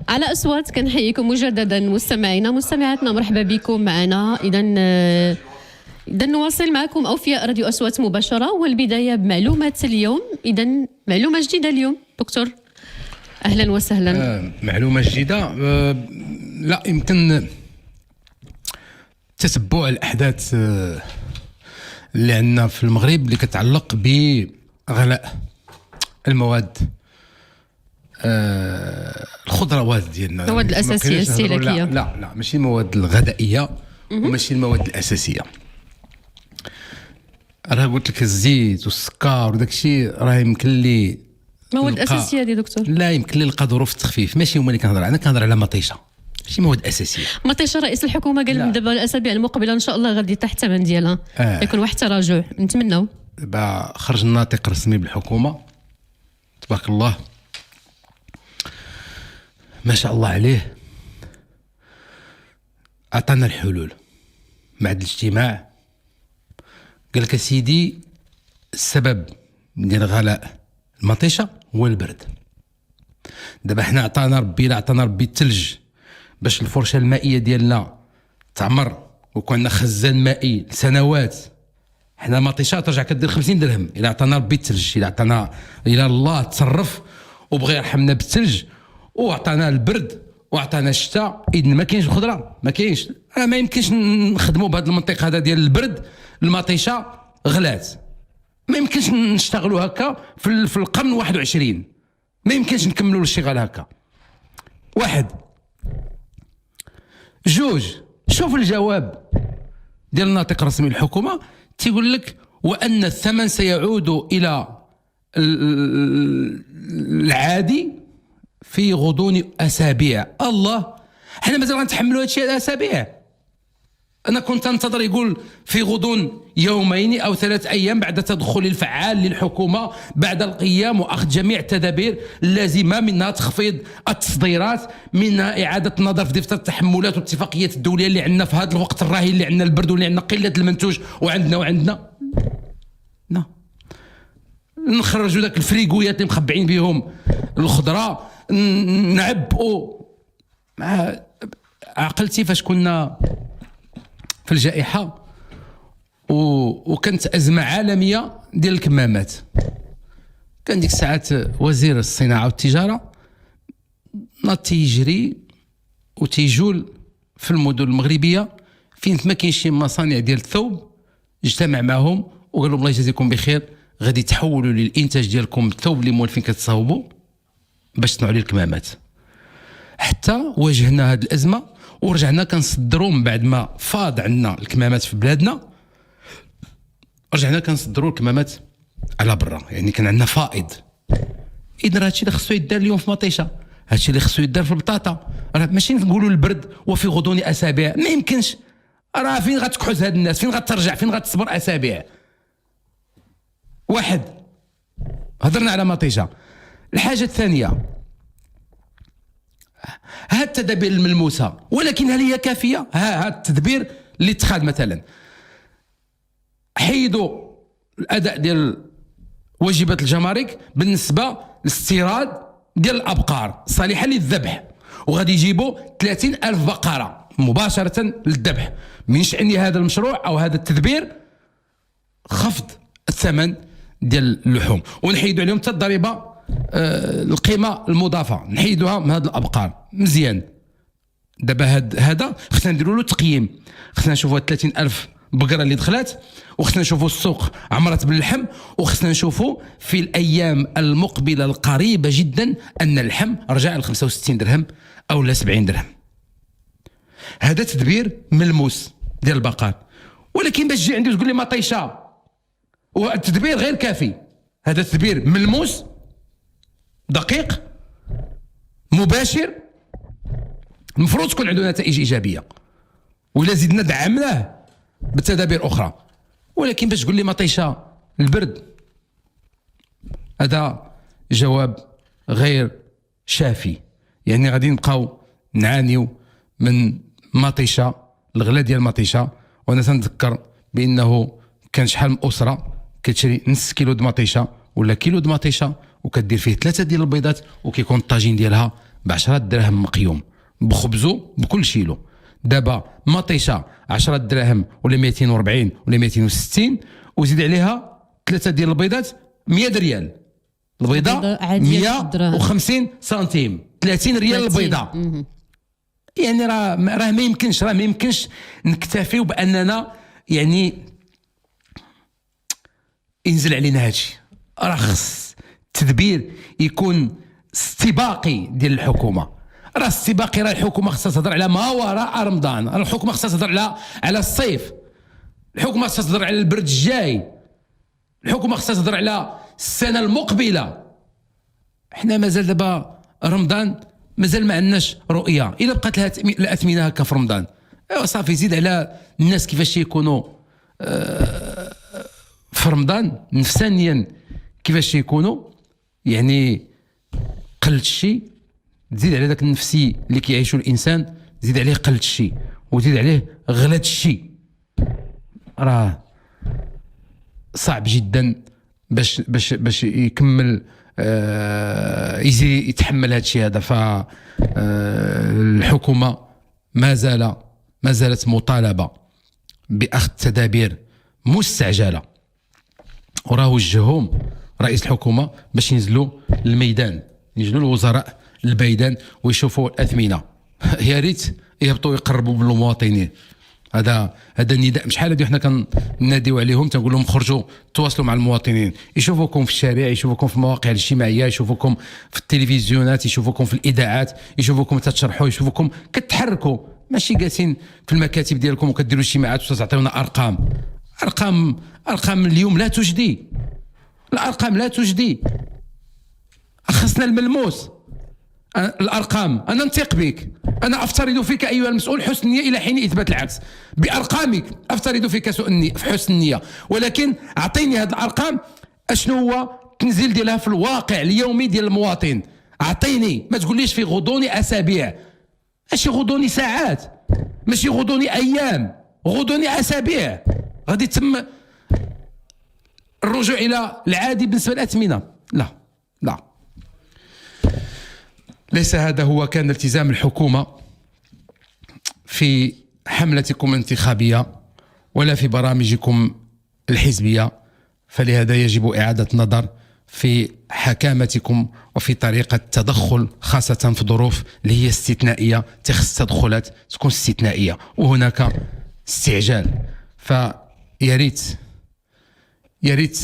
على أصوات كنحييكم مجددا مستمعينا مستمعاتنا، مرحبا بكم معنا. إذا نواصل معكم أوفياء راديو أصوات مباشرة، والبداية بمعلومة اليوم. إذا معلومة جديدة اليوم دكتور، أهلا وسهلا. معلومة جديدة. لا يمكن تتبع الأحداث اللي عندنا في المغرب اللي كتعلق بغلاء المواد الخضروات ديالنا، المواد الأساسية الاستهلاكية. لا ماشي المواد الغذائية وماشي المواد الأساسية. راه قلت لك الزيت والسكر وداك الشيء راه يمكن لي مواد أساسية دي دكتور. لا يمكن لي نلقى ظروف التخفيف، ماشي هما اللي كنهضر. انا كنهضر على مطيشه، ماشي مواد اساسيه. مطيشه رئيس الحكومه قال من دابا الاسابيع المقبله ان شاء الله غادي يطيح الثمن ديالها، يكون واحد التراجع، نتمناو. دابا خرج الناطق الرسمي بالحكومه تبارك الله ما شاء الله عليه، عطانا الحلول مع الاجتماع. قال لك سيدي السبب ديال غلاء المطيشه هو البرد. دابا حنا عطانا ربي الثلج باش الفرشه المائيه ديالنا تعمر ويكون عندنا خزان مائي لسنوات. حنا المطيشه ترجع كدير 50 درهم الا عطانا ربي الثلج، الا الله تصرف وبغى يرحمنا بالثلج وعطانا البرد وعطانا الشتاء. اذا ما كاينش الخضره، ما كاينش. ما يمكنش نخدموا بهذا المنطق هذا ديال البرد. المطيشه غلات، ما يمكنش نشتغلوا هكا في القرن 21. ما يمكنش نكملوا الاشتغال هكا. واحد جوج، شوف الجواب ديال الناطق الرسمي للحكومه تيقول لك وان الثمن سيعود الى العادي في غضون اسابيع. الله، احنا مازال غنتحملوا هادشي على اسابيع؟ انا كنت انتظر يقول في غضون يومين او 3 أيام بعد تدخل الفعال للحكومه، بعد القيام واخذ جميع التدابير اللازمه، منها تخفيض التصديرات، منها اعاده النظر في دفتر التحملات والاتفاقيات الدوليه اللي عندنا في هذا الوقت الراهن اللي عندنا البرد واللي عندنا قله المنتوج وعندنا لا نخرجوا ذاك الفريقويات اللي مخبعين بهم الخضره، نعبئوا. مع عقلتي فاش كنا في الجائحة وكانت أزمة عالمية ديال الكمامات، كان ديك الساعات وزير الصناعة والتجارة تيجري وتيجول في المدن المغربية فين ما كاين شي مصانع ديال الثوب، اجتمع معهم وقال لهم الله يجازيكم بخير، غادي تحولوا للإنتاج ديالكم الثوب اللي موالفين كتصاوبوا باش تصنعوا لي الكمامات. حتى واجهنا هذه الأزمة ورجعنا كنصدروا من بعد ما فاض عندنا الكمامات في بلادنا، رجعنا كنصدروا الكمامات على برا، يعني كان عندنا فائض. اذا هادشي اللي خصو يدار اليوم في مطيشه، هادشي اللي خصو يدار في البطاطا. راه ماشي نقولوا البرد وفي غضون اسابيع، ما يمكنش. راه فين غتكحز هاد الناس؟ فين غترجع؟ فين غتصبر اسابيع؟ واحد، هضرنا على مطيشه. الحاجه الثانيه، هاد التدابير الملموسه، ولكن هل هي كافيه؟ هاد التدبير اللي اتخذ مثلا حيدوا الاداء ديال واجبات الجمارك بالنسبه للاستيراد ديال الابقار الصالحه للذبح، وغادي يجيبوا 30,000 بقره مباشره للذبح. من شأن هذا المشروع او هذا التدبير خفض الثمن ديال اللحوم، ونحيدوا عليهم حتى الضريبه القيمه المضافه، نحيدوها من هذه الابقار. مزيان. دابا هذا خصنا نديروا له تقييم، خصنا نشوفوا 30,000 بقره اللي دخلات، وخصنا نشوفوا السوق عمرت باللحم، وخصنا نشوفوا في الايام المقبله القريبه جدا ان اللحم رجع ل 65 درهم او ل 70 درهم. هذا تدبير ملموس ديال البقر، ولكن باش تجي عندي وتقول لي مطيشه والتدبير غير كافي، هذا تدبير ملموس دقيق مباشر، المفروض تكون عنده نتائج ايجابيه، ولا زدنا دعمناه بتدابير اخرى. ولكن باش تقول لي مطيشه البرد، هذا جواب غير شافي. يعني غادي نبقاو نعانيو من مطيشه، الغلاء ديال المطيشه. وانا تنذكر بانه كان شحال من اسره كتشري نص كيلو د مطيشه ولا كيلو د مطيشه وكدير فيه 3 ديال البيضات، وكيكون الطاجين ديالها ب10 دراهم مقيوم، بخبزو بكل شيلو. دابا مطيشه 10 دراهم ولا 240 ولا 260، وزيد عليها 3 ديال البيضات 100 ريال. البيضه عادية 150 سنتيم، 30 ريال البيضه. يعني راه ما يمكنش نكتفيو باننا يعني ينزل علينا هادشي. راه خص التدبير يكون استباقي ديال الحكومه. راه استباقي، راه الحكومه خصها تهضر على ما وراء رمضان، راه الحكومه خصها تهضر على الصيف، الحكومه خصها تهضر على البرد الجاي، الحكومه خصها تهضر على السنه المقبله. احنا مازال دابا رمضان مازال ما عندناش رؤيه. الا بقات لها الاثمنه هكا في رمضان، ايوا صافي زيد على الناس كيفاش يكونوا في رمضان نفسانيا، كيفاش يكونوا يعني قلت الشيء، تزيد على ذاك النفسي اللي كيعيشوا الانسان، زيد عليه قلت الشيء، وزيد عليه غلات الشيء. راه صعب جدا باش يكمل يزيد يتحمل هذا الشيء هذا. فالحكومه ما زالت مطالبه باخذ تدابير مستعجله، وراه وجههم رئيس الحكومه باش ينزلوا للميدان، ينزلوا الوزراء للميدان ويشوفوا الاثمنه. يا ريت يهبطوا يقربوا بالمواطنين. هذا النداء. شحال هادي حنا كنناديو عليهم، تنقول لهم خرجوا تواصلوا مع المواطنين، يشوفوكم في الشارع، يشوفوكم في المواقع الاجتماعيه، يشوفوكم في التلفزيونات، يشوفوكم في الاذاعات، يشوفوكم تتشرحوا، يشوفوكم كتحركوا، ماشي جالسين في المكاتب ديالكم وكديروا اجتماعات وتعطيونا ارقام اليوم لا تجدي. الارقام لا تجدي، خصنا الملموس. الارقام، انا نثق بك، انا افترض فيك ايها المسؤول حسن النيه الى حين اثبات العكس. بارقامك افترض فيك حسن النيه، ولكن اعطيني هذه الارقام اشنو هو التنزيل ديالها في الواقع اليومي ديال المواطن. اعطيني، ما تقوليش في غضون اسابيع، ماشي غضون ساعات، ماشي غضون ايام، غضون اسابيع غادي يتم الرجوع الى العادي بالنسبه للاثمنه. لا، ليس هذا هو كان التزام الحكومة في حملتكم الانتخابية ولا في برامجكم الحزبية. فلهذا يجب إعادة النظر في حكامتكم وفي طريقة التدخل، خاصة في ظروف اللي هي استثنائية، تخص تدخلات تكون استثنائية وهناك استعجال. فيا ريت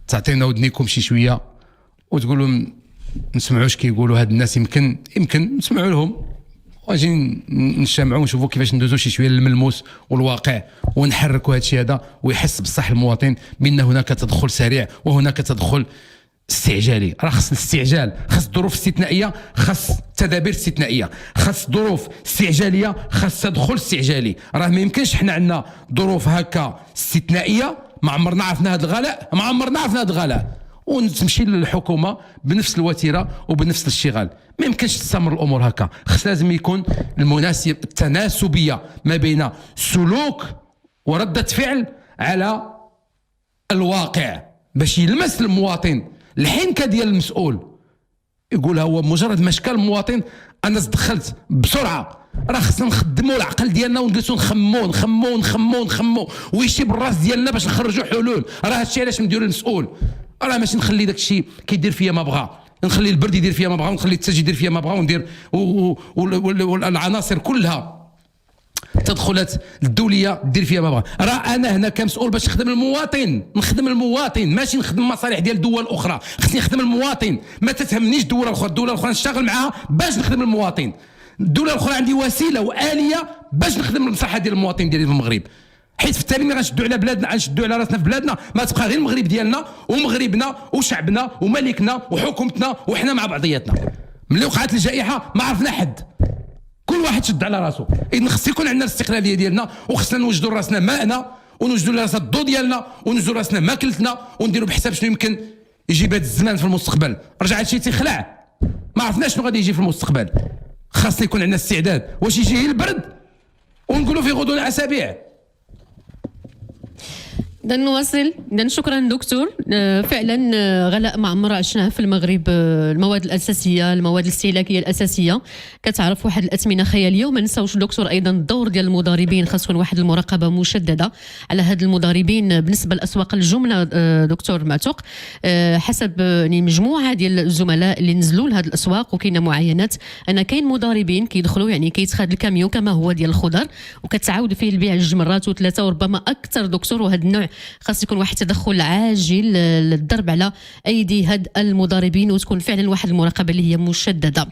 تعطينا ودنيكم شي شوية وتقولوا نسمعوش كيقولوا هاد الناس. يمكن نسمعوا لهم واجي نجتمعوا ونشوفوا كيفاش ندوزوا شي شويه للملموس والواقع ونحركوا هذا الشيء هذا، ويحس بصح المواطن بان هناك تدخل سريع وهناك تدخل استعجالي. راه خص الاستعجال، خص ظروف استثنائيه، خص تدابير استثنائيه، خص ظروف استعجاليه، خص تدخل استعجالي. راه ما يمكنش حنا عندنا ظروف هكا استثنائيه ما عمرنا عرفنا هذا الغلاء ونمشي للحكومه بنفس الوتيره وبنفس الاشتغال. ما يمكنش تستمر الامور هكا. خص لازم يكون المناسب، التناسبيه ما بين سلوك ورده فعل على الواقع باش يلمس المواطن الحنكه ديال المسؤول. يقول هو مجرد ما شكا المواطن انا تدخلت بسرعه. راه خصنا نخدموا العقل ديالنا ونجلسوا نخمو ويشي بالراس ديالنا باش نخرجوا حلول. راه هادشي علاش نديروا المسؤول. راه ماشي نخلي داك الشيء كيدير فيا ما بغا، نخلي البرد يدير فيا ما بغا، ونخلي الثلج يدير فيا ما بغا، وندير والعناصر كلها التدخلات الدوليه دير فيها ما بغا. راه انا هنا كمسؤول باش نخدم المواطن، ماشي نخدم مصالح ديال دول اخرى. خصني نخدم المواطن. ما تتهمنيش الدوله الاخرى نشتغل معها باش نخدم المواطن. الدوله الاخرى عندي وسيله واليه باش نخدم المصلحه ديال المواطن ديالي في المغرب. حيت في التالي ملي غنشدوا على بلادنا، غنشدوا على راسنا في بلادنا، ما تبقى غير المغرب ديالنا ومغربنا وشعبنا وملكنا وحكومتنا وحنا مع بعضياتنا. ملي وقعت الجائحه ما عرفنا حد، كل واحد شد على راسه. اذا خص يكون عندنا الاستقلاليه ديالنا، وخصنا نوجدوا راسنا ماءنا، ونوجدوا راسنا الضو ديالنا، ونوجدوا راسنا ماكلتنا، ونديروا بحساب شنو يمكن يجيب هذا الزمان في المستقبل. رجع هادشي تيخلع، ما عرفناش شنو غادي يجي في المستقبل. خاصنا يكون عندنا استعداد. واش يجي البرد ونقولوا في غضون اسابيع؟ إذا نواصل. إذا شكرا دكتور. فعلا غلاء ما عمر عشناه في المغرب. المواد الاساسيه، المواد الاستهلاكيه الاساسيه كتعرف واحد الاثمنه خياليه. وما نساوش دكتور ايضا الدور ديال المضاربين، خاص يكون واحد المراقبه مشدده على هاد المضاربين بالنسبه لاسواق الجمله. دكتور معتوق، حسب يعني مجموعه ديال الزملاء اللي نزلوا لهاد الاسواق وكاينه معاينات ان كاين مضاربين كيدخلوا يعني كيتخاد الكاميون كما هو ديال الخضر وكتعاود فيه البيع جوج مرات وثلاثه وربما اكثر دكتور. وهذا النوع خاص يكون واحد التدخل عاجل للضرب على ايدي هاد المضاربين وتكون فعلا واحد المراقبه اللي هي مشدده.